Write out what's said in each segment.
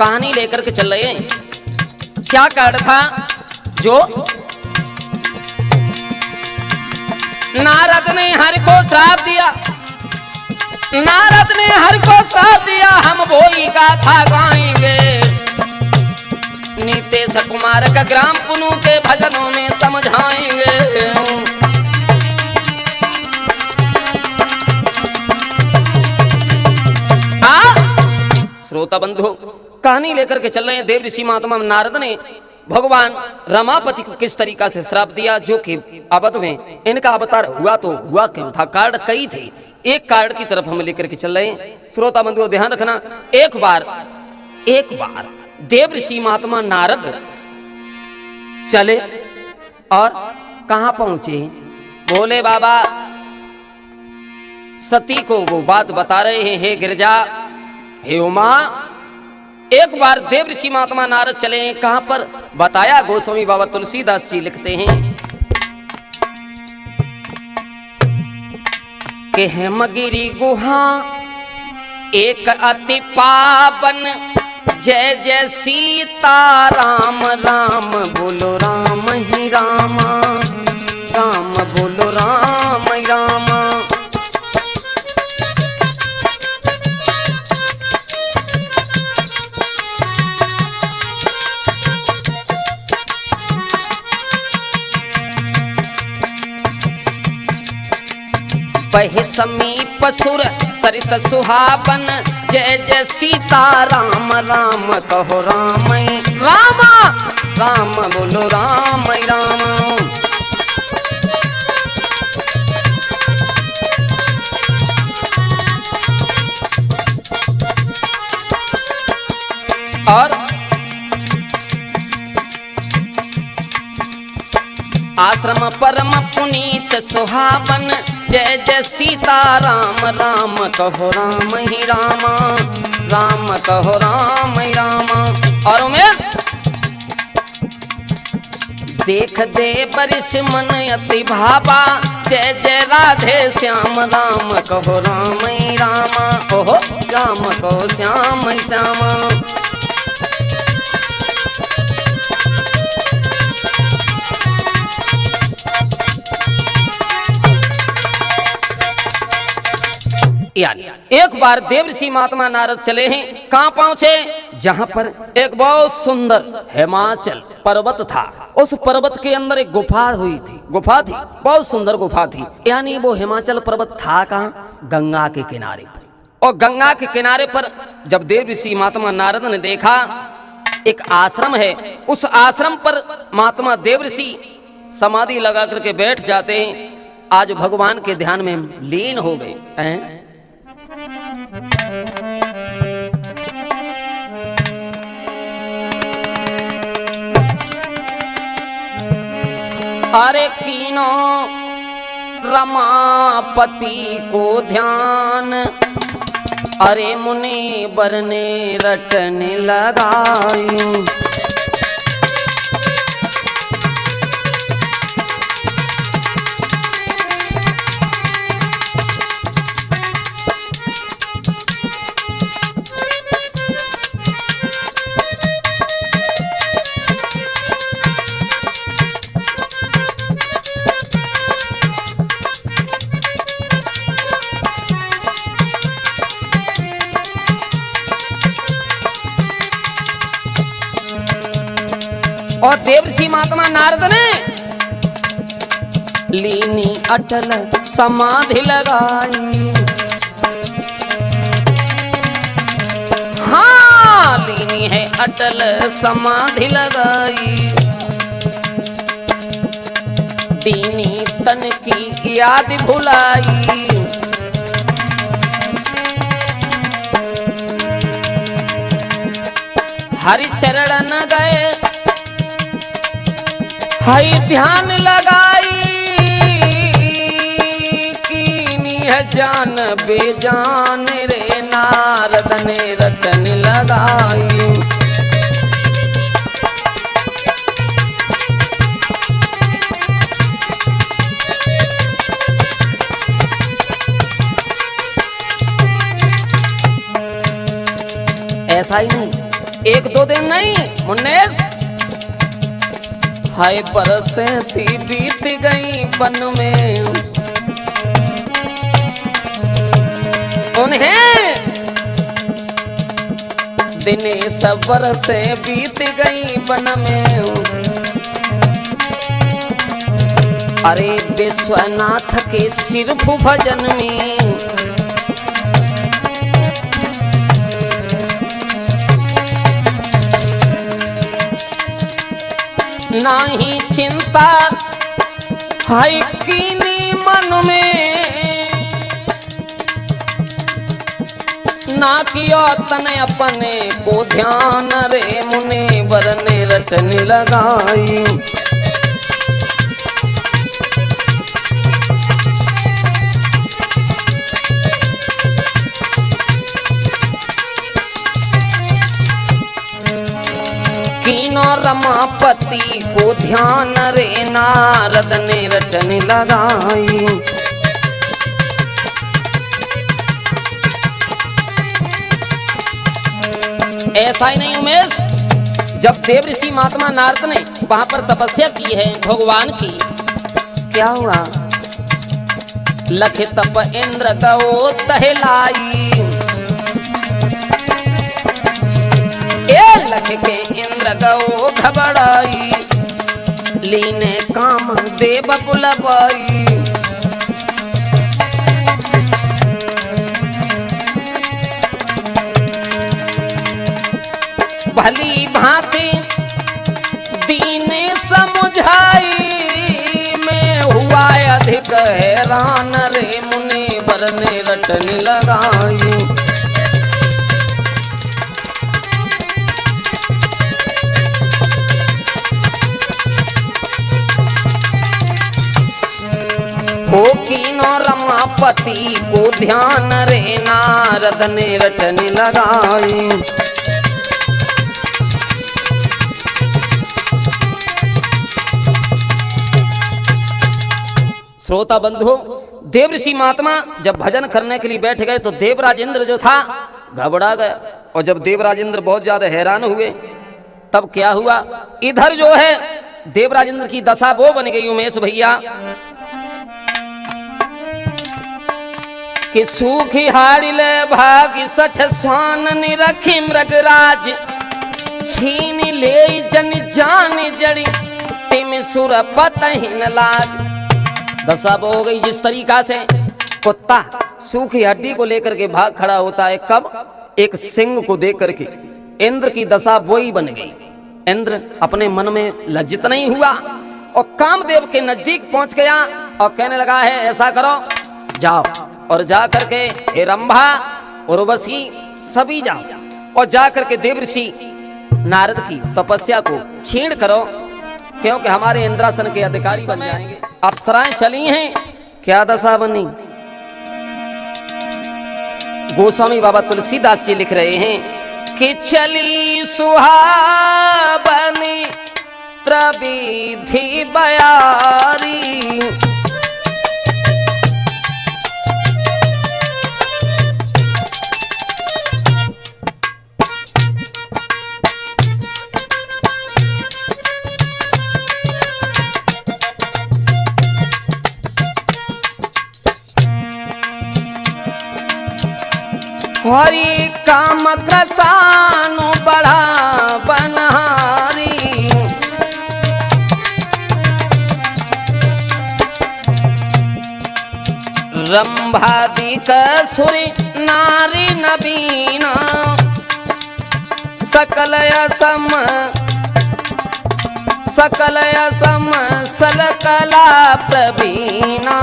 कहानी लेकर के चल रहे हैं। क्या कारण था जो नारद ने हरि को श्राप दिया, नारद ने हरि को श्राप दिया, हम वही गाथा गाएंगे। नीतेश कुमार का ग्राम पुनु के भजनों में समझाएंगे। श्रोता बंधु, कहानी लेकर के चल रहे हैं। देव ऋषि महात्मा नारद ने भगवान रमापति को किस तरीका से श्राप दिया, जो कि अवध में इनका अवतार हुआ तो हुआ क्यों था, कारण कई थे। एक कारण की तरफ हम लेकर के चल रहे हैं। श्रोता बंधुओं ध्यान रखना, एक बार देव ऋषि महात्मा नारद चले और कहां पहुंचे, बोले बाबा सती को वो बात बता रहे हैं, हे गिरजा, हे उमा। एक बार देव ऋषि महात्मा नारद चले, कहां पर बताया, गोस्वामी बाबा तुलसीदास जी लिखते हैं कि हेमगिरी गुहा एक अति पावन, जय जय सीता राम, राम बोलो राम ही रामा, राम बोलो राम ही रामा। वही समीप सुर सरित सुहावन, जय जय सीता राम, राम कहो राम रामा, राम बोलो राम राम। और आश्रम परम पुनीत सुहावन, जय जय सीता राम, राम कहो राम ही रामा, राम कहो राम ही रामा। और उमेश देख दे बरिश मन अति भावा, जय जय राधे श्याम, राम कहो राम ही रामा, ओहो श्याम कहो श्याम ही श्यामा। यानी एक बार देव ऋषि महात्मा नारद चले हैं, कहां पहुंचे, जहां पर एक बहुत सुंदर हिमाचल पर्वत था। उस पर्वत के अंदर एक गुफा थी, बहुत सुंदर गुफा थी। यानी वो हिमाचल पर्वत था कहां, गंगा के किनारे पर। और गंगा के किनारे पर जब देव ऋषि महात्मा नारद ने देखा एक आश्रम है, उस आश्रम पर महात्मा देव ऋषि समाधि लगा करके बैठ जाते हैं। आज भगवान के ध्यान में लीन हो गए हैं। अरे कीनो रमापति को ध्यान, अरे मुनि बरने रटने लगायूं। और देव ऋषि महात्मा नारद ने लीनी अटल समाधि लगाई। हाँ लीनी है अटल समाधि लगाई, दीनी तन की याद भुलाई। हरि चरण गए हई ध्यान लगाई, कीनी है जान बेजान रे, नारद ने रटन लगाई। ऐसा ही नहीं, एक दो दिन नहीं मुन्नेस, हाय बरसें सी बीत गई वन में, उन्हें दिने सबर से बीत गई वन में। अरे विश्वनाथ के सिर्फ भजन में, नाही चिंता है कीनी मन में, ना कियो तने अपने को ध्यान रे मुने बरने रटने लगाई। कीनो रमापति को ध्यान रे नारद ने रटने लगाई। ऐसा ही नहीं उमेश, जब देव ऋषि महात्मा नारद ने वहां पर तपस्या की है भगवान की, क्या हुआ? लख तप इंद्र गो तहलाई, लख के इंद्र गो घबराई, लीने काम देव बुलवाई। भली भांति दीने समझाई, मैं हुआ अधिक हैरान रे मुनि बरने रटने लगाई। ओ कीनो रमापति को ध्यान रे नारद ने रटने लगाई। श्रोता बंधु, देव ऋषि महात्मा जब भजन करने के लिए बैठ गए तो देवराज इंद्र जो था घबरा गया, और जब देवराज इंद्र बहुत ज्यादा हैरान हुए तब क्या हुआ? इधर जो है देवराज इंद्र की दशा वो बन गई उमेश भैया कि सूखी हाड़िले भागी सठ स्वान निरखी मृगराज, छीन ले जन जान जड़ी तिम सुर पतहीन लाज। दशा वो हो गई जिस तरीका से कुत्ता सूखी हड्डी को लेकर के भाग खड़ा होता है, कब? एक सिंह को देख करके। इंद्र की दशा वही बन गई। इंद्र अपने मन में लज्जित नहीं हुआ और कामदेव के नजदीक पहुंच गया और कहने लगा है ऐसा करो, जाओ और जा करके हे रंभा उर्वशी सभी जाओ और जा करके देवऋषि नारद की तपस्या को छीण करो, क्योंकि हमारे इंद्रासन के अधिकारी बन जाएंगे। अप्सराएं चली हैं, क्या दशा बनी? गोस्वामी बाबा तुलसीदास जी लिख रहे हैं कि चली सुहावनी त्रिविधि बयारी, हरि काम क्रसानु बढ़ा बनहारी, रंभादिक सुरी नारी नबीना, सकल असम सलकला प्रवीणा।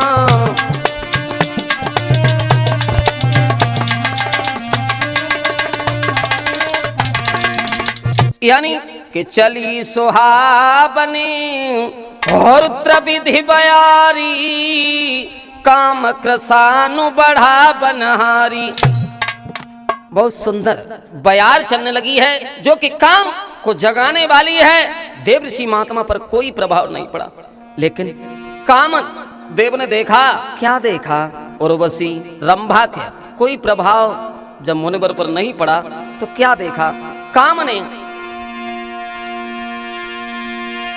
यानी कि चली सुहावनी और त्रिविधि बयारी, काम क्रसानु बढ़ा बनहारी। बहुत सुंदर बयार चलने लगी है जो कि काम को जगाने वाली है। देव ऋषि महात्मा पर कोई प्रभाव नहीं पड़ा, लेकिन कामन देव ने देखा। क्या देखा? उर्वशी रंभा के कोई प्रभाव जब मुनिवर पर नहीं पड़ा तो क्या देखा? काम ने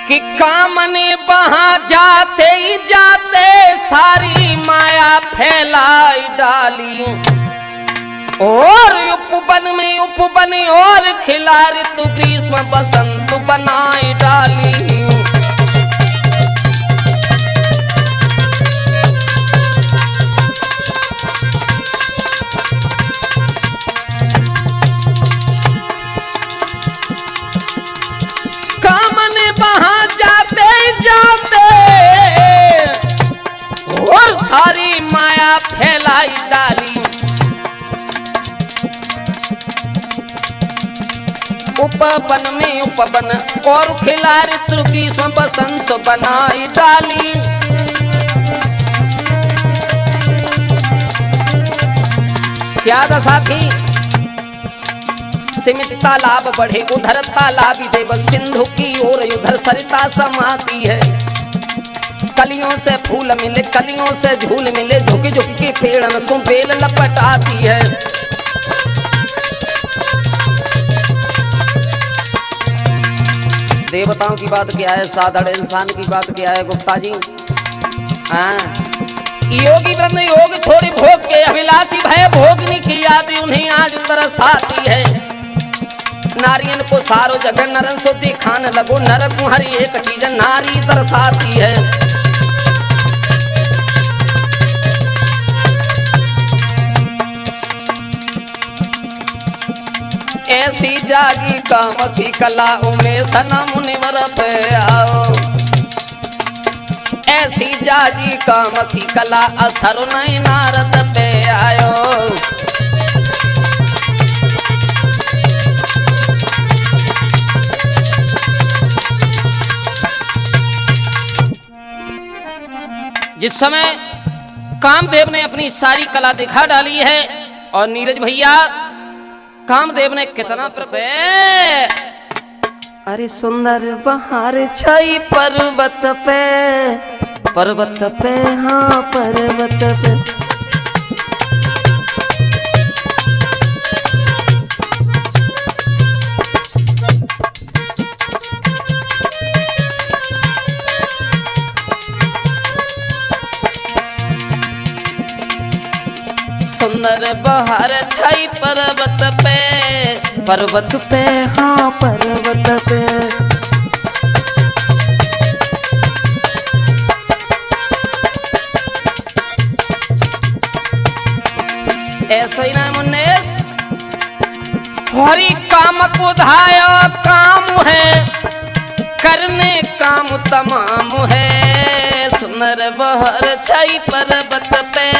कि काम ने वहां जाते ही जाते सारी माया फैलाई डाली और उपवन में उपवन और खिला ऋतु ग्रीष्म बसंत बनाई डाली। कामने वहां जाते जाते और सारी माया फैलाई डाली उपवन में उपवन और खिला ऋतु ग्रीष्म बसंत बनाई डाली। क्या दशा थी? सिमित तालाब बढ़े उधर तालाबी देव सिंधु की ओर उधर सरिता समाती है। कलियों से फूल मिले कलियों से झूल मिले झुकी झुकी के पेड़न सो बेल लपटाती है। देवताओं की बात क्या है, साधारण इंसान की बात क्या है गुप्ता जी? हाँ, योगी वृंद योग छोड़ी भोग के अभिलाषी भय भोगनी की याद उन्हें आज तरस आती है। नारियन को सारो जगह नरन सो दिखान लगो नर तुम्हारी एक चीज नारी तरसाती है। ऐसी जागी काम की कला उमें सना मुनिवर पे आओ। ऐसी जागी काम की कला असर नहीं नारद पे आयो। जिस समय कामदेव ने अपनी सारी कला दिखा डाली है और नीरज भैया कामदेव ने कितना अरे सुंदर बहार छाई पर्वत पे हाँ पर्वत पे सुंदर बहार छाई पर्वत पे हाँ पर्वत पे। ऐसा ही ना मुन्नेस हरि काम को धाया काम है करने काम तमाम है। सुंदर बहार छाई पर्वत पे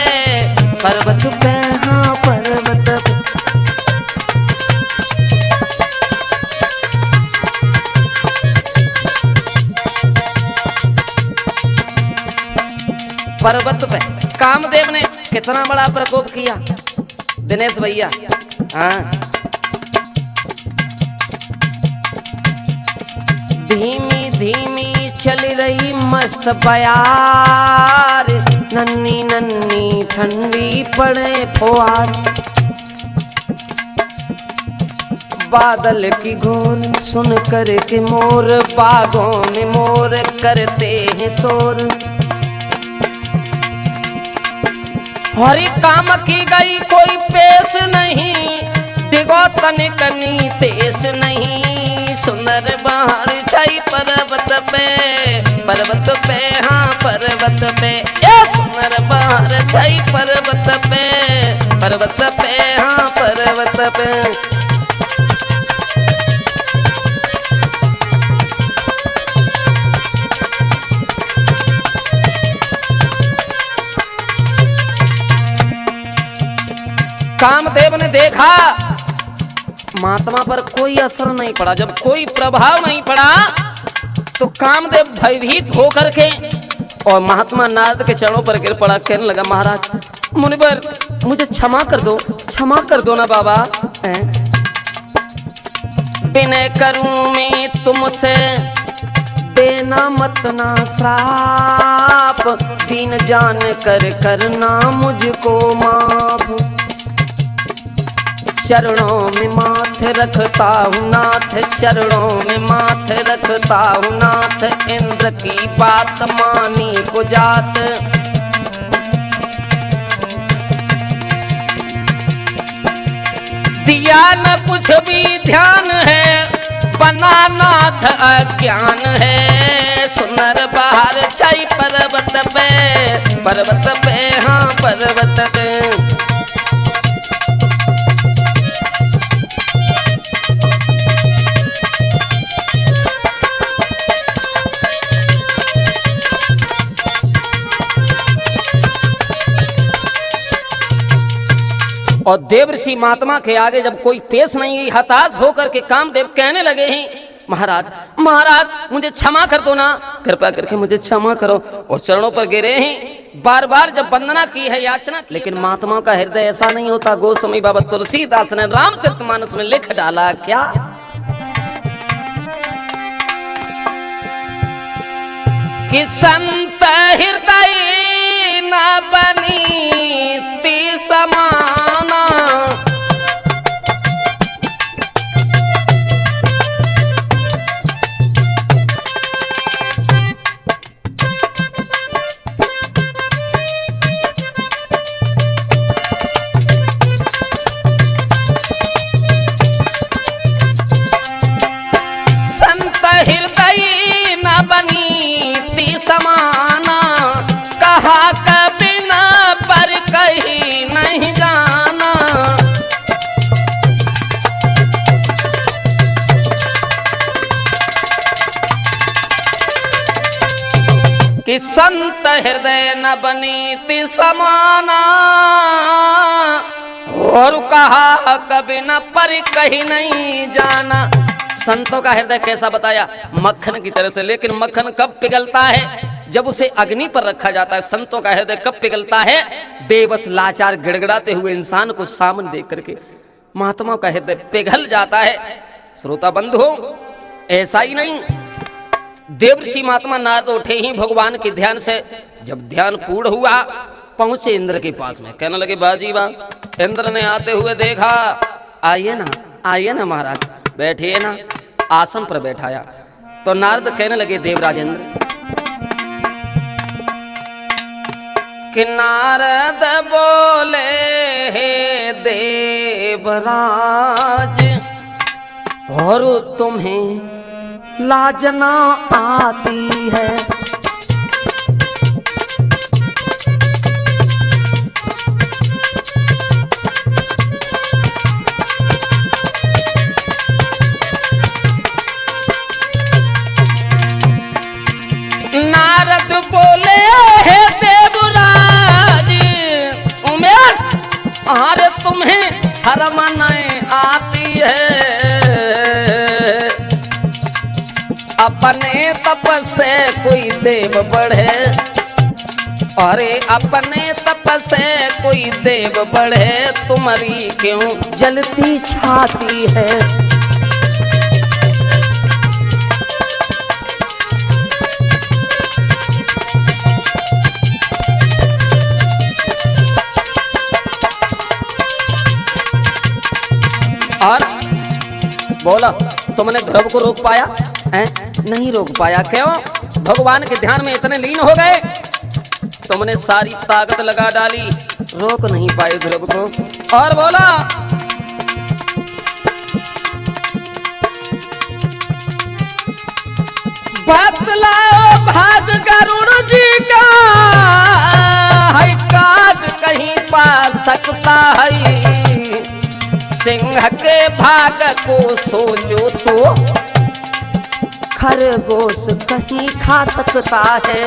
हाँ पर्वत पे। पर्वत पे कामदेव ने कितना बड़ा प्रकोप किया दिनेश भैया। हाँ, धीमी धीमी चल रही मस्त बयार नन्नी नन्नी ठंडी पड़े फुहार। बादल की घोर सुन कर के मोर बागों में मोर करते हैं शोर। हरि काम की गई कोई पेश नहीं दिगो तनिकनी तेज नहीं। सुंदर बहार छाई पर्वत पे हाँ पर्वत पे। सुंदर बहार छाई पर्वत पे हाँ पर्वत पे। कामदेव ने देखा महात्मा पर कोई असर नहीं पड़ा। जब कोई प्रभाव नहीं पड़ा तो कामदेव भयभीत होकर के और महात्मा नारद के चरणों पर गिर पड़ा। कहने लगा महाराज मुनिवर मुझे क्षमा कर दो ना बाबा। विनय करूं मैं तुमसे देना मत ना श्राप दीन जान कर करना मुझको माफ। चरणों में माथे रखता हूँ नाथ, चरणों में माथे रखता हूँ नाथ, इंद्र की बात मानी को जात। दिया न कुछ भी ध्यान है, बना नाथ अज्ञान है। सुनर बाहर छाई पर्वत पे हाँ पर्वत पे। और देवर्षि महात्मा के आगे जब कोई पेश नहीं हुई, हताश होकर के कामदेव कहने लगे हैं महाराज महाराज मुझे क्षमा कर दो ना, कृपा करके मुझे क्षमा करो। और चरणों पर गिरे हैं, बार बार जब वंदना की है याचना की। लेकिन महात्मा का हृदय ऐसा नहीं होता। गोस्वामी बाबा तुलसीदास ने रामचरितमानस में लिख डाला क्या, कि संत हृदय न बनी ती समाना, संत हृदय न बनी ती समाना, कहा कभी न पर कहीं नहीं जाना। कि संत हृदय न बनी ती समाना, और कहा कभी न पर कहीं नहीं जाना। संतों का हृदय कैसा बताया, मक्खन की तरह से। लेकिन मक्खन कब पिघलता है, जब उसे अग्नि पर रखा जाता है। संतों का हृदय कब पिघलता है, बेबस लाचार गिड़गिड़ाते हुए इंसान को सामने देख करके महात्माओं का हृदय पिघल जाता है। श्रोता बंधु हो, ऐसा ही नहीं, देवर्षि महात्मा नारद उठे ही भगवान के ध्यान से। जब ध्यान पूर्ण हुआ, पहुंचे इंद्र के पास में, कहने लगे बाजी वाह। इंद्र ने आते हुए देखा, आइए ना महाराज, बैठिए ना। आसन पर बैठाया तो नारद कहने लगे देवराज इंद्र, कि नारद बोले हे देवराज, और तुम्हें लाज ना आती है। नारद बोले हे देवराज उमेश, अरे तुम्हें शर्म नहीं आती है। अपने तप से कोई देव बढ़े, अरे अपने तप से कोई देव बढ़े, तुम्हारी क्यों जलती छाती है। और बोला तुमने ध्रुव को रोक पाया है? नहीं रोक पाया। क्यों? भगवान के ध्यान में इतने लीन हो गए, तुमने सारी ताकत लगा डाली, रोक नहीं पाए ध्रुव को। और बोला बतलाओ भाग गरुड़ जी का है, काज कहीं पा सकता है। सिंह के भाग को सोचो तो खरगोश कहीं खा सकता है।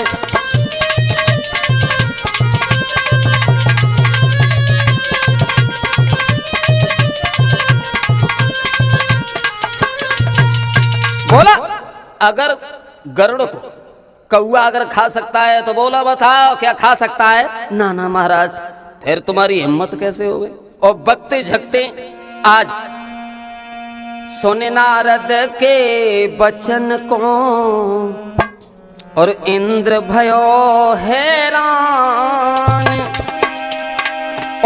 बोला अगर गरुड़ को कौआ अगर खा सकता है तो बोला बताओ क्या खा सकता है? ना ना महाराज, फिर तुम्हारी हिम्मत कैसे हो गई? और बकते झकते आज सुने नारद के वचन को, और इंद्र भयो हैरान,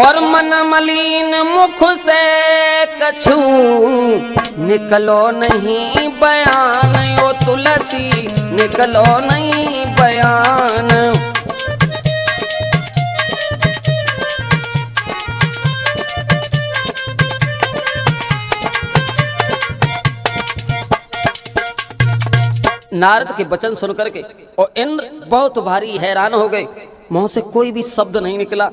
और मन मलिन मुख से कछु निकलो नहीं बयान, ओ तुलसी निकलो नहीं बयान। नारद के वचन सुन करके और इंद्र बहुत भारी हैरान हो गए, मुंह से कोई भी शब्द नहीं निकला।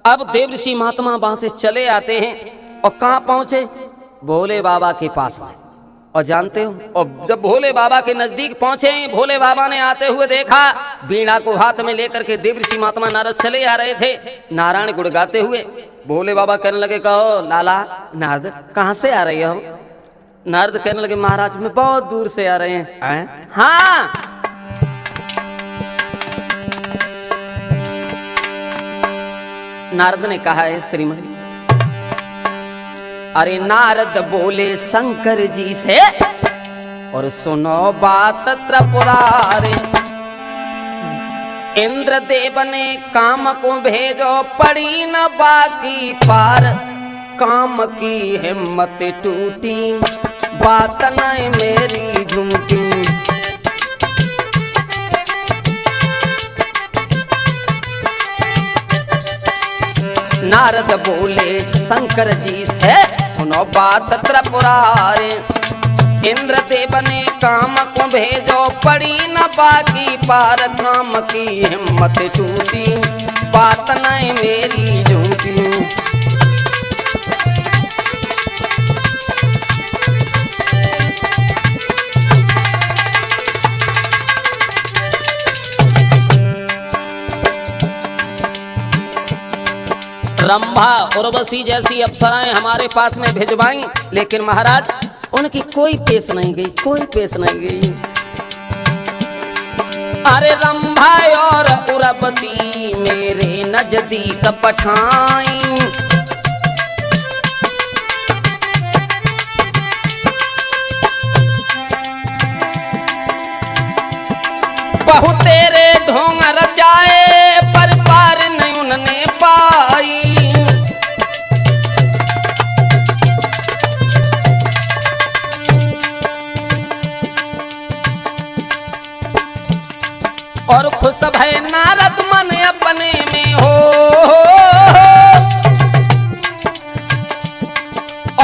अब देवऋषि महात्मा वहां से चले आते हैं और कहां पहुंचे? भोले बाबा के पास में। और जानते हो, और जब भोले बाबा के नजदीक पहुंचे, भोले बाबा ने आते हुए देखा, बीड़ा को हाथ में लेकर के देवऋषि महात्मा नारद चले आ रहे थे नारायण गुण गाते हुए। भोले बाबा कहने लगे, कहो लाला नारद कहां से आ रहे हो? नारद कहने लगे, महाराज में बहुत दूर से आ रहे हैं। हाँ, नारद ने कहा है श्रीमन, अरे नारद बोले शंकर जी से, और सुनो बात त्रिपुरारी। इंद्रदेव ने काम को भेजो, पड़ी न बाकी पार, काम की हिम्मत टूटी, बात नहीं मेरी झूठी। नारद बोले शंकर जी से, सुनो बात त्रिपुरारी। इंद्रदेव ने काम को भेजो, पड़ी न बाकी पार, काम की हिम्मत टूटी, बात नहीं मेरी झूठी। रंभा उर्वशी जैसी अप्सराएं हमारे पास में भिजवाई, लेकिन महाराज उनकी कोई पेश नहीं गई, कोई पेश नहीं गई। अरे रंभा और उर्वशी मेरे नजदीक पठाई, बहु तेरे ढोंग रचाए, पर पार नहीं उन्होंने पाई। और खुश भय नारद मन अपने में हो,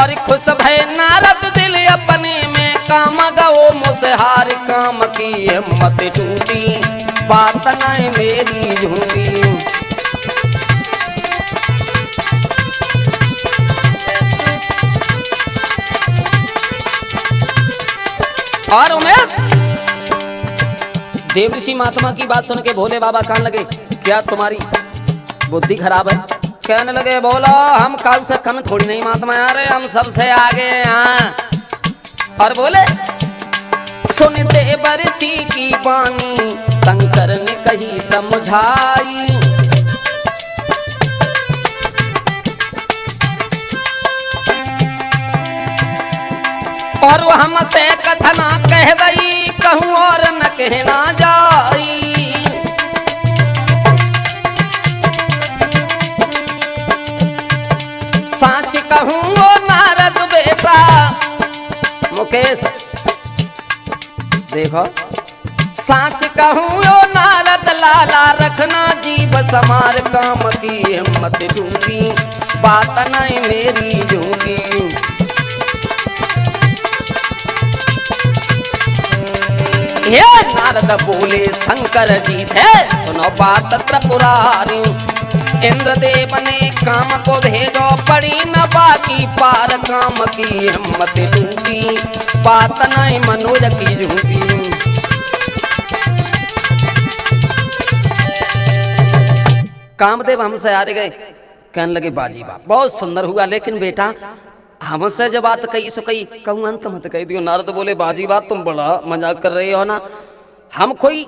और खुश भय नारद दिल अपने में, काम गओ मुसहार, काम की हिम्मत टूटी, बात नहीं मेरी झूठी। और उमेश देवऋषि महात्मा की बात सुन के भोले बाबा कहने लगे, क्या तुम्हारी बुद्धि खराब है? कहने लगे, बोलो हम काल से कम थोड़ी नहीं महात्मा आ रहे, हम सबसे आगे हैं। और बोले, सुन देवऋषि की वाणी, शंकर ने कही समझाई। और वो हमसे कथना कह गई, कहूँ और न कहना जाई। साच कहूँ वो नारद बेटा, मुकेश देखो, साच कहूँ वो नारद लाला, रखना जीव समार, काम की हिम्मत टूटी, बात नहीं मेरी झूठी। हे नारद बोले शंकर जी थे, सुनो बात त्रिपुरारी। इंद्रदेव ने काम को भेजो, पड़ी न बाकी पार, काम की हिम्मत टूटी, बात नहीं मनोज की झूठी। कामदेव हमसे हार गए, कहने लगे, बाजी बाप बहुत सुंदर हुआ, लेकिन बेटा हमसे जब बात कही सो कही, कहूँ अंत मत कह दियो। नारद बोले, बाजी बात तुम बड़ा मजाक कर रहे हो ना, हम कोई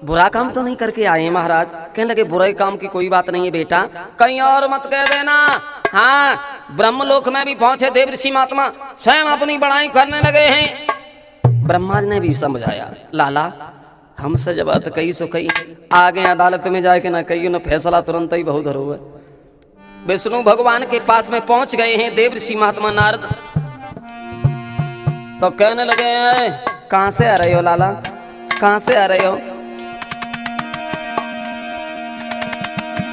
बुरा काम तो नहीं करके आए हैं महाराज। कहने लगे, बुरे काम की कोई बात नहीं है बेटा, कहीं और मत कह देना। हाँ, ब्रह्मलोक में भी पहुंचे देवऋषि महात्मा, स्वयं अपनी बड़ाई करने लगे हैं। ब्रह्मा जी ने भी समझाया, लाला हमसे जब बात कही सो कही, आगे अदालत में जाके ना कहियो, ना फैसला तुरंत ही बहुत धरो है। विष्णु भगवान के पास में पहुंच गए हैं देव ऋषि महात्मा नारद। तो कहने लगे कहां से आ रहे हो लाला, कहां से आ रहे हो?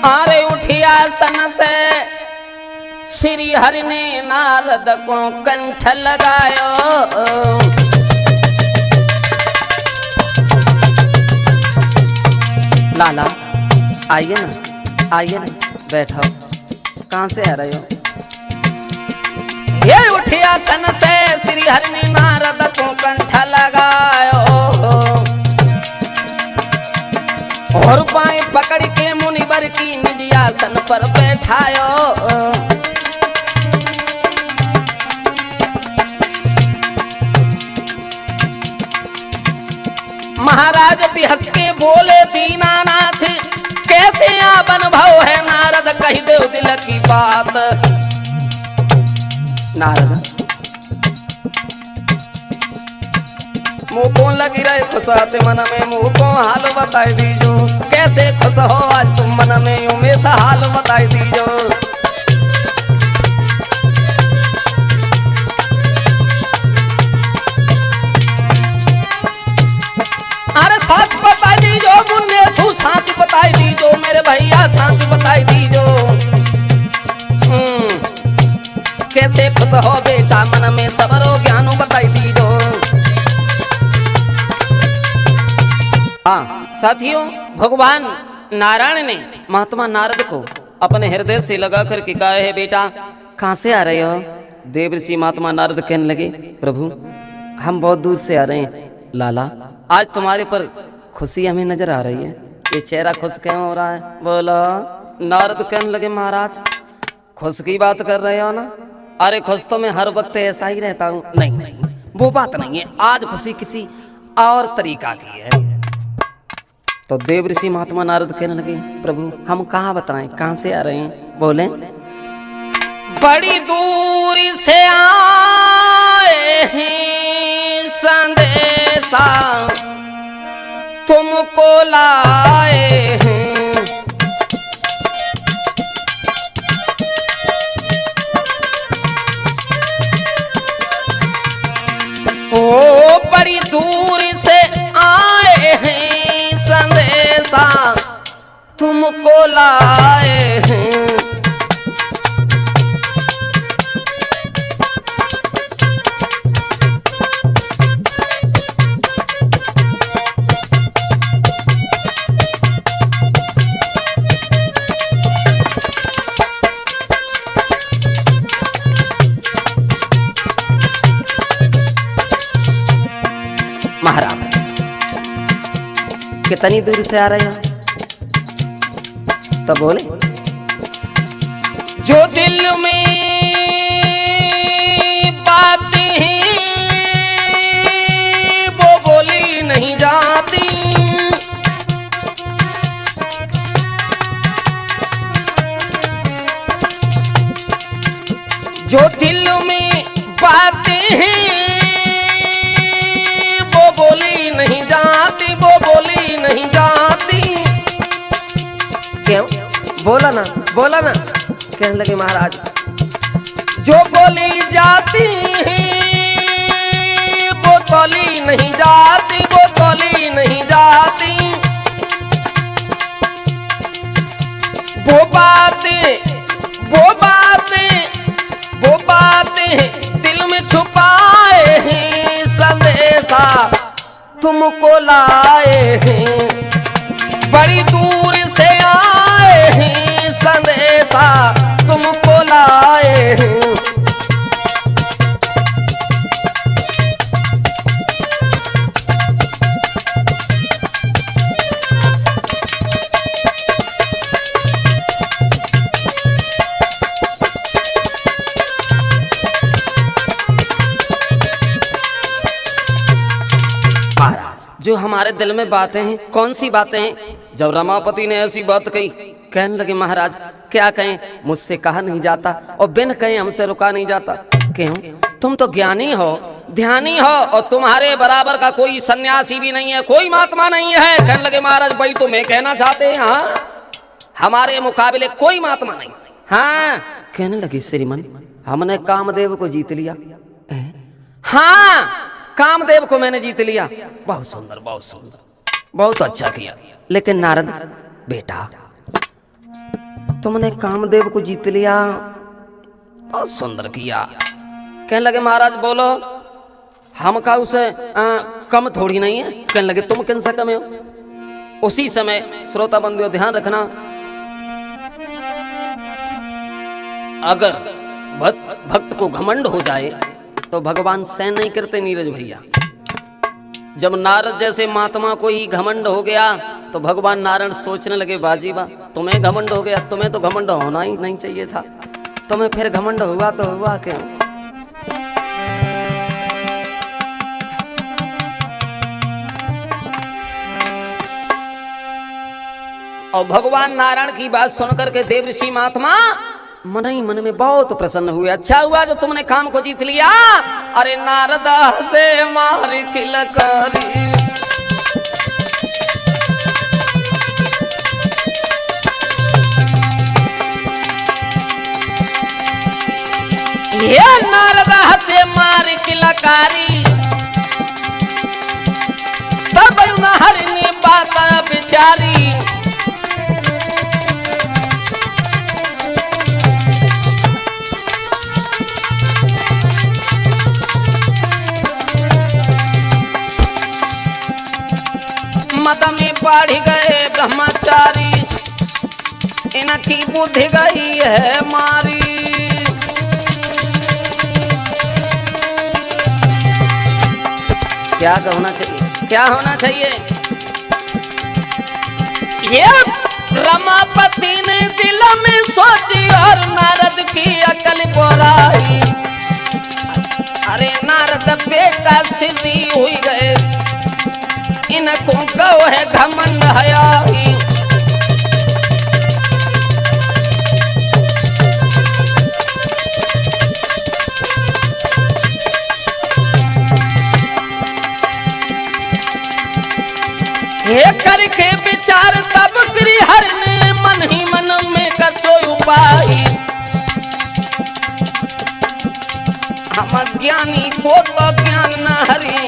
अरे उठिया सन से श्री हरि ने नारद को कंठ लगायो। लाला आइए ना, आइए ना, बैठो। कहां से आ रहे हो? ये उठिया सन से श्री हरि ने नारद को कंठ लगायो और पाए पकड़ के मुनिवर की निज आसन पर बैठायो। महाराज भी हंस के बोले दीनानाथ कैसे आप अनुभव है नारद, कही दो दिल की बात। नारद मुंह को लगी रहे खुशाते मन में, मुंह को हाल बताई दीजो कैसे खुश हो आज तुम मन में, उमेश हाल बताई दीजो। अरे सच बताई दीजो मुन्ने सू, शांति बताई दीजो मेरे भैया, शांति बताई दीजो। कैसे खुश हो बेटा मन में, सबरो ज्ञान बताई दीजो। हाँ साथियों, भगवान नारायण ने महात्मा नारद को अपने हृदय से लगा करके कहा है बेटा कहां से आ रहे हो? देव ऋषि महात्मा नारद कहने लगे प्रभु हम बहुत दूर से आ रहे हैं। लाला आज तुम्हारे पर खुशी हमें नजर आ रही है, ये चेहरा खुश क्यों हो रहा है? बोलो। नारद कहने लगे महाराज खुश की बात कर रहे हो ना? अरे खुश तो मैं हर वक्त ऐसा ही रहता हूँ। नहीं नहीं वो बात नहीं है, आज खुशी किसी और तरीका की है। तो देव ऋषि महात्मा नारद कहने लगे प्रभु हम कहाँ बताएं, कहाँ से आ रहे हैं? बोले बड़ी दूरी से आए हैं संदेशा तुमको लाए हैं, ओ बड़ी दूरी से आए हैं संदेशा तुमको लाए हैं। महाराज कितनी दूर से आ रहे हो? तब बोले जो दिल में बातें हैं वो बोली नहीं जाती, जो दिल में बातें हैं वो बोली नहीं जाती, वो बोली नहीं जाती। क्यों? बोला ना, बोला ना। कहने लगे महाराज जो बोली जाती है वो तोली नहीं जाती, वो तोली नहीं जाती। वो बातें वो बातें वो बातें दिल में छुपाए हैं संदेशा तुमको लाए हैं, बड़ी दूर से आए हैं संदेशा तुमको लाए हैं। जो हमारे दिल में बातें हैं, कौन सी बातें हैं? जब रमापति ने ऐसी बात कही कहने लगे महाराज क्या कहें, मुझसे कहा नहीं जाता और बिन कहे हमसे रुका नहीं जाता। क्यों? तुम तो ज्ञानी हो, ध्यानी हो और तुम्हारे बराबर का कोई सन्यासी भी नहीं है, कोई महात्मा नहीं है। कहने लगे महाराज भाई तुम्हें कहना चाहते हैं हाँ, हमारे मुकाबले कोई महात्मा नहीं। हाँ। कहने लगी श्रीमन हमने कामदेव को जीत लिया। हाँ कामदेव को मैंने जीत लिया। बहुत सुंदर बहुत सुंदर, बहुत अच्छा किया। लेकिन नारद बेटा तुमने कामदेव को जीत लिया, बहुत सुंदर किया। कहने लगे महाराज बोलो, हम का उसे कम थोड़ी नहीं है। कहने लगे तुम किन से कम हो। उसी समय श्रोता बंधुओं ध्यान रखना, अगर भक्त को घमंड हो जाए तो भगवान सहन नहीं करते नीरज भैया। जब नारद जैसे महात्मा को ही घमंड हो गया तो भगवान नारायण सोचने लगे बाजी बा, तुम्हें घमंड हो गया, तुम्हें तो घमंड होना ही नहीं चाहिए था, तुम्हें फिर घमंड हुआ तो हुआ क्यों। और भगवान नारायण की बात सुनकर के देव ऋषि महात्मा मन ही मन में बहुत प्रसन्न हुए। अच्छा हुआ जो तुमने काम को जीत लिया। अरे नारदा से मार किलकारी, ये नारदा से मार किलकारी, तब हरि ने बात बिचारी। मत में पढ़ गए ब्रह्मचारी, इनकी बुद्धि गई है मारी। क्या होना चाहिए, क्या होना चाहिए। ये रमापति ने दिल में सोची और नारद की अकल बोलाई। अरे नारद बेटा सिद्धि हुई गए, इनको गौ है घमंड हयाई। ये करके विचार तब श्री हरि ने मन ही मन में कसो उपाय। हम ज्ञानी को तो ज्ञान न हरि,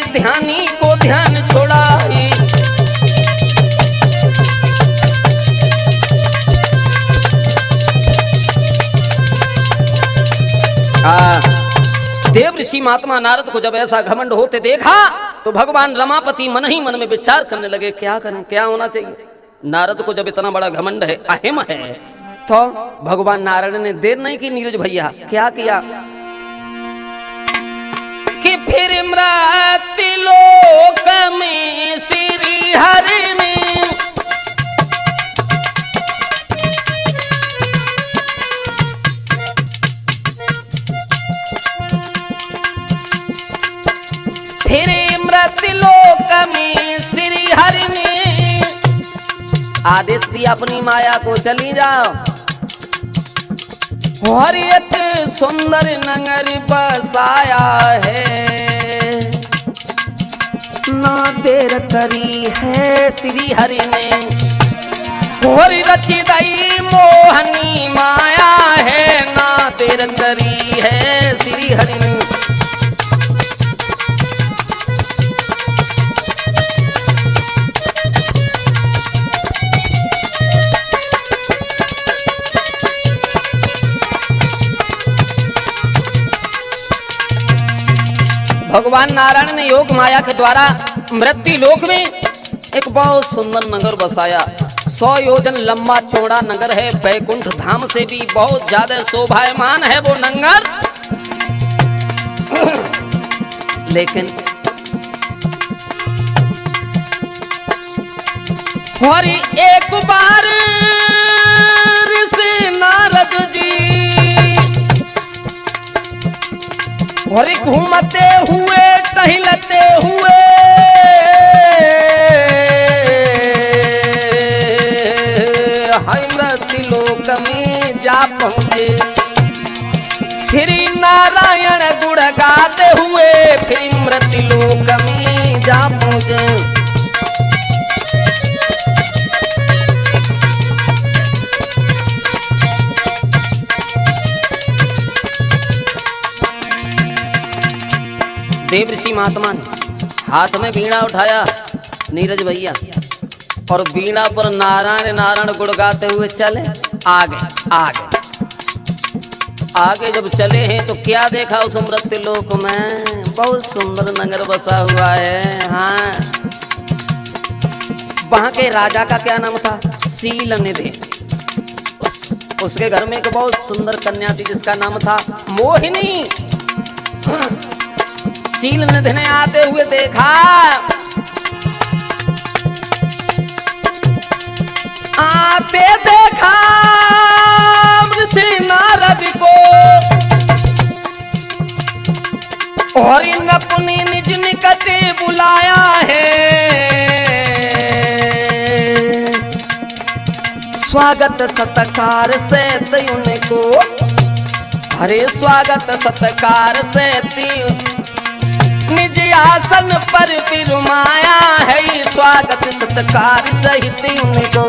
ध्यानी को ध्यान छोड़ाई। देव ऋषि महात्मा नारद को जब ऐसा घमंड होते देखा तो भगवान रमापति मन ही मन में विचार करने लगे क्या करें, क्या होना चाहिए। नारद को जब इतना बड़ा घमंड है, अहिम है, तो भगवान नारायण ने देर नहीं की नीरज भैया। क्या किया कि फिर मृत्युलोक में श्री हरि ने आदेश दिया अपनी माया को चली जाओ। और एक सुंदर नगर बसाया है, ना देर करी है श्री हरि ने। और रची दई मोहनी माया है, ना देर करी है श्री हरि ने। भगवान नारायण ने योग माया के द्वारा मृत्यु लोक में एक बहुत सुंदर नगर बसाया। 100 योजन लंबा चौड़ा नगर है, बैकुंठ धाम से भी बहुत ज्यादा शोभायमान है वो नगर। लेकिन और एक बार ऋषि नारद जी और घूमते हुए टहलते हुए मृत्युलोक में जा पहुंचे। श्री नारायण गुण गाते हुए फिर मृत्युलोक में जा पहुंचे। देवर्षि महात्मा ने हाथ में बीड़ा उठाया नीरज भैया, और बीड़ा पर नारायण नारायण गुण गाते हुए चले आगे आगे आगे। जब चले हैं तो क्या देखा उस मृत्यु लोक में, बहुत सुंदर नगर बसा हुआ है। हाँ, वहां के राजा का क्या नाम था, शील निधि। उसके घर में एक बहुत सुंदर कन्या थी जिसका नाम था मोहिनी। शील निधि ने आते हुए देखा, आते देखा ऋषि नारद को, और इन अपनी निज निकट बुलाया है। स्वागत सत्कार से उनको, अरे स्वागत सत्कार से निज आसन पर विरुमाया है। स्वागत सत्कार सहित उनको,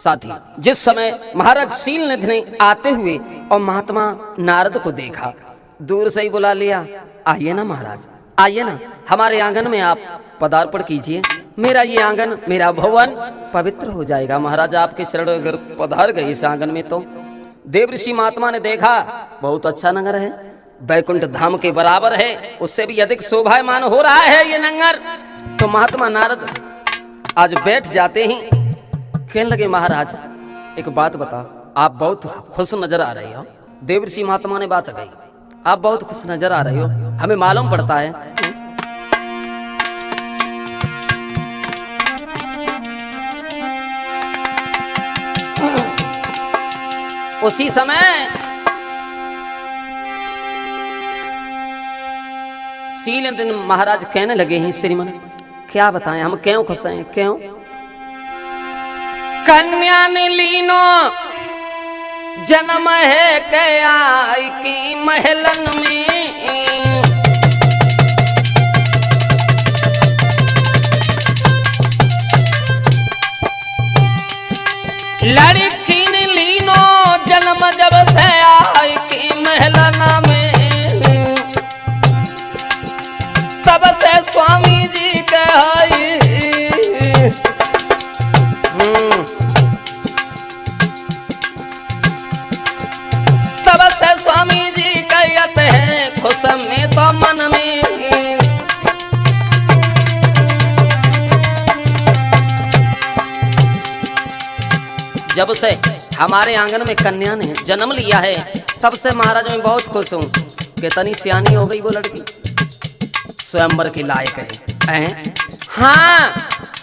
साथी जिस समय महाराज शीलनिधि ने आते हुए और महात्मा नारद को देखा, दूर से ही बुला लिया, आइए ना महाराज, आइए ना हमारे आंगन में आप पदार्पण कीजिए। मेरा ये आंगन, मेरा भवन पवित्र हो जाएगा। महाराज आपके चरण अगर पधार गए इस आंगन में तो। देवर्षि महात्मा ने देखा बहुत अच्छा नगर है, बैकुंठ धाम के बराबर है, उससे भी अधिक शोभायमान हो रहा है ये नगर। तो महात्मा नारद आज बैठ जाते ही कहने लगे, महाराज एक बात बताओ, आप बहुत खुश नजर आ रहे हो। देवर्षि महात्मा ने बात कही, आप बहुत खुश नजर आ रहे हो, हमें मालूम पड़ता है। उसी समय शीलनिधि महाराज कहने लगे हैं, श्रीमान क्या बताएं, हम क्यों खुश हैं, क्यों? कन्या ने लीनो जन्म है क्या की महलन में, लड़की ने लीनो जन्म जब से आई की महलन में, तब से स्वामी जी कहाई तब से स्वामी जी कहते हैं खुश में तो मन में। जब से हमारे आंगन में कन्या ने जन्म लिया है तब से महाराज मैं बहुत खुश हूँ। कितनी सियानी हो गई वो लड़की, स्वयंवर के लायक है। हाँ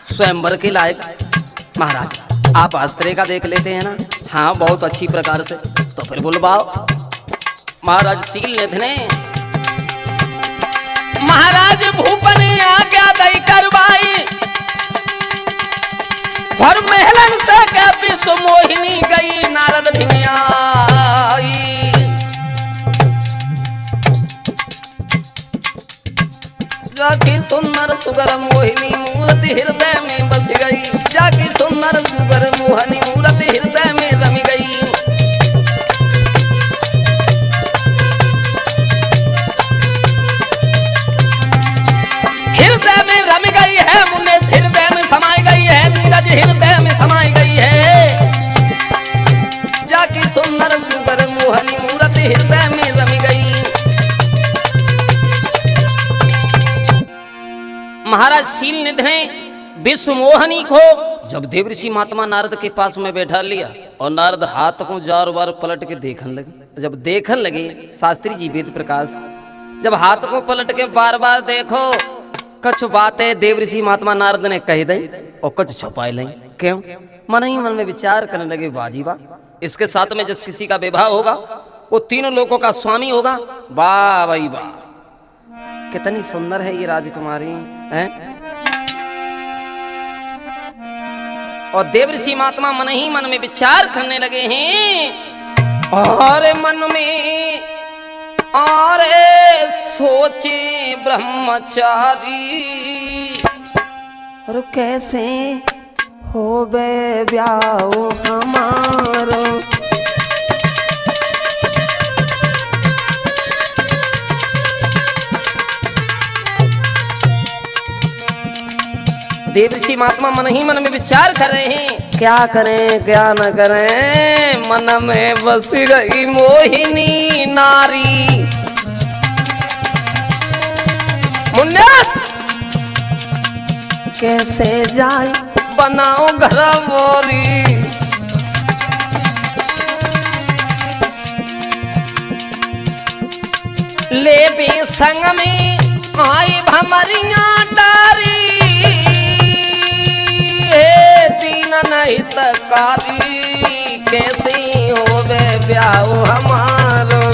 स्वयंवर के लायक। महाराज आप आश्रय का देख लेते हैं ना, हाँ बहुत अच्छी प्रकार से, तो फिर बुलवाओ। महाराज शीलनिधि ने महाराज भूपन आज्ञा दई करवाई, भर महलन से के विश्व मोहिनी गई नारद भिनियाई। जाकी सुंदर सुगर मोहिनी मूर्ति हृदय में बस गई, जाकी सुंदर सुगर मोहिनी मूर्ति हृदय में रम गई। हृदय में रम गई है मुन्ने, हृदय में समाई गई है नीरज, हृदय में समाई गई है। जाकी सुंदर सुगर मोहिनी मूर्ति हृदय में रम गई। महाराज शीलनिधि ने विश्व मोहनी को जब देवर्षि महात्मा नारद के पास में बैठा लिया और नारद हाथ को जार बार पलट के देखने लगे। जब देखने लगे शास्त्री जी वेद प्रकाश, जब हाथ को पलट के बार बार देखो, कुछ बातें देवर्षि महात्मा नारद ने कह दी और कुछ छुपाए लें। क्यों? मन ही मन में विचार करने लगे, बाजी वाह, इसके साथ में जिस किसी का विवाह होगा वो तीनों लोगों का स्वामी होगा। वाह भाई वाह, कितनी सुंदर है ये राजकुमारी है। और देवर्षि महात्मा मन ही मन में विचार करने लगे हैं, और मन में और सोचे ब्रह्मचारी। और कैसे होबे ब्याह हमारो, देवर्षि महात्मा मन ही मन में विचार कर रहे हैं, क्या करें क्या न करें। मन में बस गई मोहिनी नारी। मुन्ना कैसे जाए बनाओ घर मोरी। ले भी संग में आई भमरिया डारी। दीन नहीं तकारी कैसी होवे ब्याह हमारो।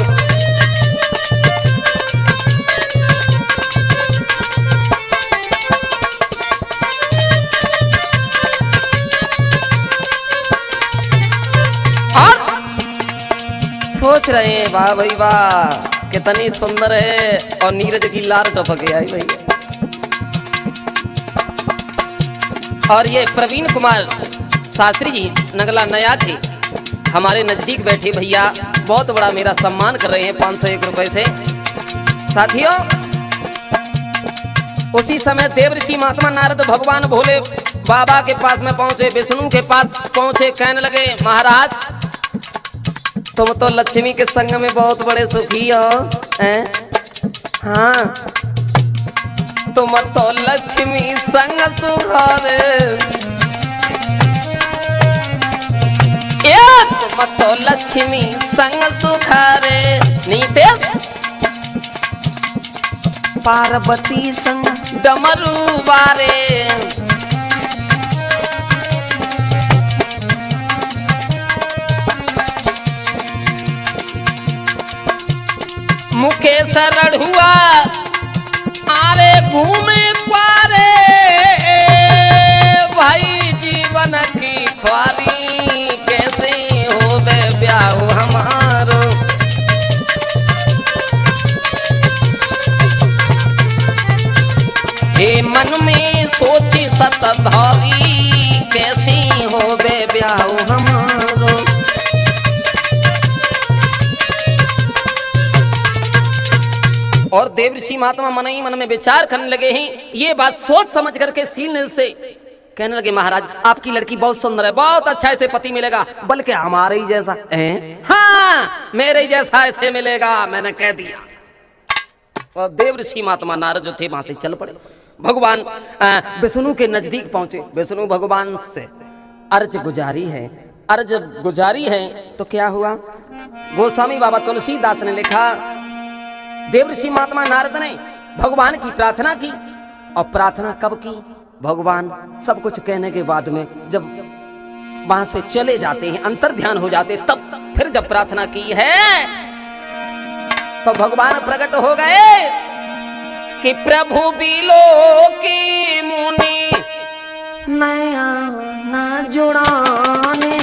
और सोच रहे हैं वाह भाई वाह कितनी सुंदर है, और नीरज की लार टपक आई भैया। और ये प्रवीण कुमार शास्त्री जी नगला नया थे, हमारे नजदीक बैठे भैया, बहुत बड़ा मेरा सम्मान कर रहे हैं 501 रुपए से। साथियों उसी समय देवर्षि महात्मा नारद भगवान भोले बाबा के पास में पहुंचे, विष्णु के पास पहुंचे, कहने लगे महाराज तुम तो लक्ष्मी के संग में बहुत बड़े सुखी हो। हाँ तुम तो लक्ष्मी संग सुखारे, तुम तो लक्ष्मी संग सुखारे। नीते पार्वती संग डमरू बारे। मुकेश रढ़ुआ आरे घूमे पारे। भाई जीवन की ख्वारी कैसे होवे ब्याह हमारो। हे मन में सोची सतधारी कैसे होवे ब्याह हमारो। और देवर्षि महात्मा मन ही मन में विचार करने लगे हैं, ये बात सोच समझ करके सीने से कहने लगे महाराज आपकी लड़की बहुत सुंदर है, बहुत अच्छा ऐसे पति मिलेगा, बल्कि हमारे ही जैसा है। हाँ मेरे ही जैसा ऐसे मिलेगा, मैंने कह दिया। और देवर्षि महात्मा नारद जो थे वहां से चल पड़े, भगवान विष्णु के नजदीक पहुंचे। विष्णु भगवान से अर्ज गुजारी है, अर्ज गुजारी है। तो क्या हुआ, गोस्वामी बाबा तुलसीदास ने लिखा, देवर्षि महात्मा नारद ने भगवान की प्रार्थना की। और प्रार्थना कब की, भगवान सब कुछ कहने के बाद में जब वहां से चले जाते हैं, अंतर ध्यान हो जाते, तब फिर जब प्रार्थना की है तो भगवान प्रकट हो गए कि प्रभु बिलो की मुनि नया ना जुड़ाने।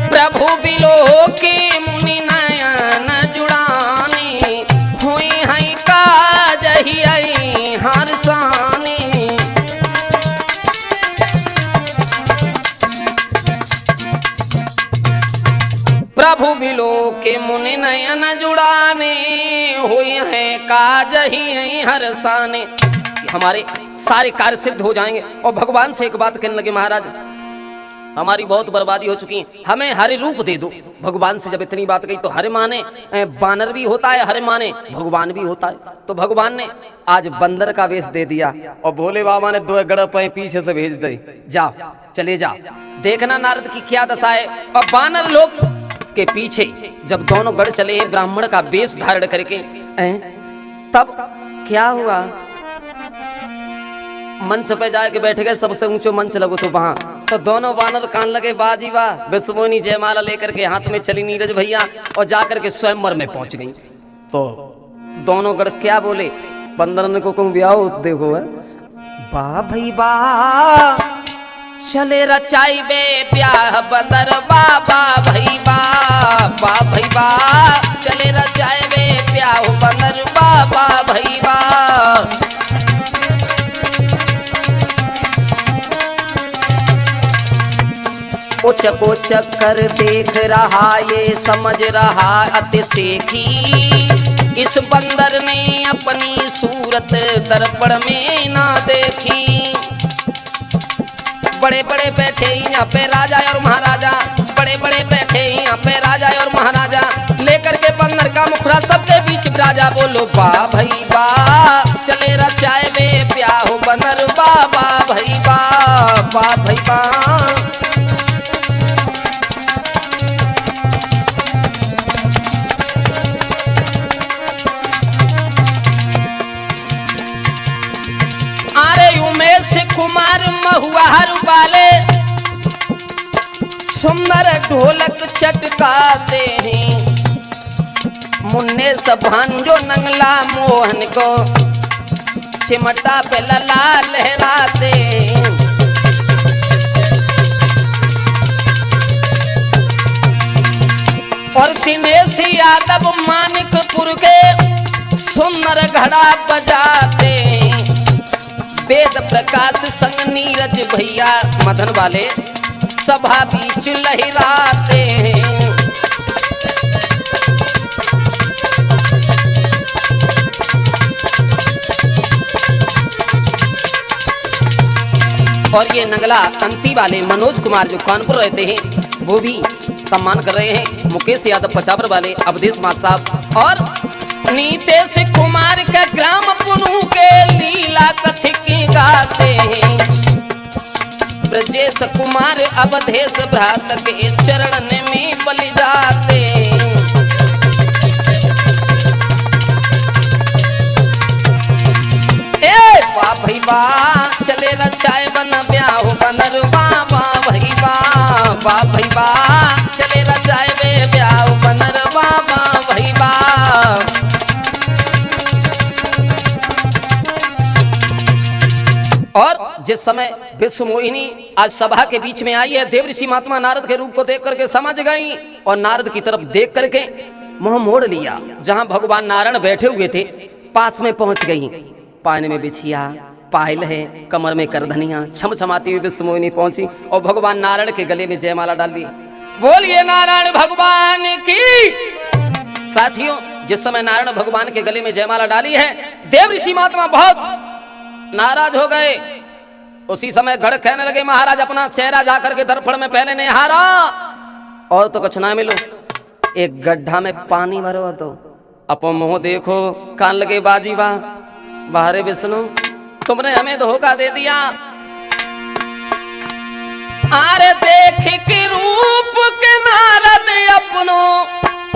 प्रभु बिलो के मुनि नयन जुड़ाने। हुई है काज ही आई हरसाने। प्रभु बिलो के मुनि नयन जुड़ाने। हुई है काज ही आई हरसाने। हमारे सारे कार्य सिद्ध हो जाएंगे। और भगवान से एक बात कहने लगे महाराज हमारी बहुत बर्बादी हो चुकी है, हमें हरे रूप दे दो। भगवान से जब इतनी बात कही तो हरे माने बानर भी होता है, हरे माने भगवान भी होता है। तो भगवान ने आज बंदर का वेश दे दिया और भोले बाबा ने 2 गड़ पे पीछे से भेज दे, जाओ चले जाओ, देखना नारद की क्या दशा है। और बानर लोग के पीछे जब दोनों गढ़ चले हैं ब्राह्मण का वेश धारण करके, तब क्या हुआ, मंच पे जाके बैठ गए, सबसे ऊंचो मंच लगो तो वहां तो दोनों बानर कान लगे बाजी वाह, विश्वमोनी जयमाला लेकर के हाथ में चली नीरज भैया और जाकर के स्वयंवर में पहुंच गई। तो दोनों गढ़ क्या बोले, बंदर को ब्याह देखो है, वाह भाई वाह, चले रचाइबे ब्याह बदर बाबा भई बा भई बा, चले रचाइबे ब्याह बदर बाबा भई बा। उचक उचक कर देख रहा ये समझ रहा अति सेखी, इस बंदर ने अपनी सूरत दर्पण में ना देखी। बड़े बड़े बैठे यहाँ पे राजा और महाराजा, बड़े बड़े बैठे यहाँ पे राजा और महाराजा, लेकर के बंदर का मुखड़ा सबके बीच राजा बोलो बा भई बा, चले रचाए में ब्याह बंदर बाबा भई बा भई बा। कुमार महुआर वाले सुंदर ढोलक चटकाते हैं, मुन्ने सभांजो नंगला मोहन को चिमटा पे लला लहराते हैं। और दिनेश यादव मानिकपुर के सुंदर घड़ा बजाते हैं, वेद प्रकाश संग नीरज भैया मदन वाले सभा बीच लहराते हैं। और ये नंगला तंती वाले मनोज कुमार जो कानपुर रहते हैं वो भी सम्मान कर रहे हैं। मुकेश यादव पचावर वाले अवधेश मात साहब और नीतेश कुमार का ग्राम पुनू के लीला कथिक गाते हैं। ब्रजेश कुमार अवधेश भ्रात के चरण में बलि जाते हैं। ए बा भई बा, चले रचाए बन ब्याह बंदर बाबा भई बा भई बा, चले रचाए बे ब्याह बंदर बाबा भई बा। और जिस समय विश्व मोहिनी आज सभा के बीच में आई है, देवऋषि महात्मा नारद के रूप को देख करके समझ गई और नारद की तरफ देख करके मुंह मोड़ लिया। जहां भगवान नारायण बैठे हुए थे पास में पहुंच गई। पानी में बिछिया पायल है, कमर में करधनिया, छमछमाती हुई विश्व मोहिनी पहुंची और भगवान नारायण के गले में जयमाला डाल दी। बोलिए नारायण भगवान की। साथियों, जिस समय नारायण भगवान के गले में जयमाला डाली है, देवऋषि महात्मा बहुत नाराज हो गए। उसी समय गढ़ कहने लगे महाराज अपना चेहरा जाकर के दर्पण में पहले निहारा और तो कुछ ना मिलो, एक गड्ढा में पानी भरो तो अपो मुंह देखो, कान लगे बाजी बा बाहरे विष्णु तुमने हमें धोखा दे दिया। आरे देख के रूप के नारद अपनो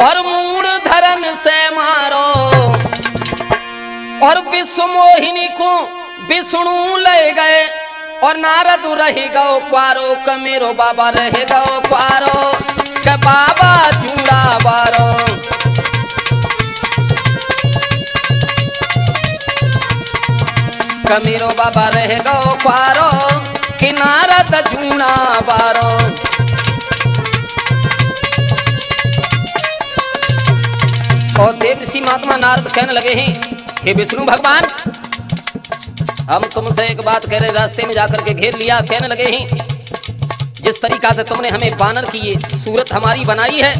और मूड धरन से मारो और विश्व मोहिनी को विष्णु ले गए और नारद रह गो क्वारो, कमेरो बाबा रह गो क्वारो, के बाबा जूड़ा बारो। कमेरो बाबा रह गो क्वारो, कि नारद जूड़ा बारो। और देवऋषि महात्मा नारद कहने लगे हैं कि विष्णु भगवान हम तुमसे एक बात कह रहे, रास्ते में जाकर के घेर लिया। कहने लगे हैं जिस तरीका से तुमने हमें बानर की ये सूरत हमारी बनाई है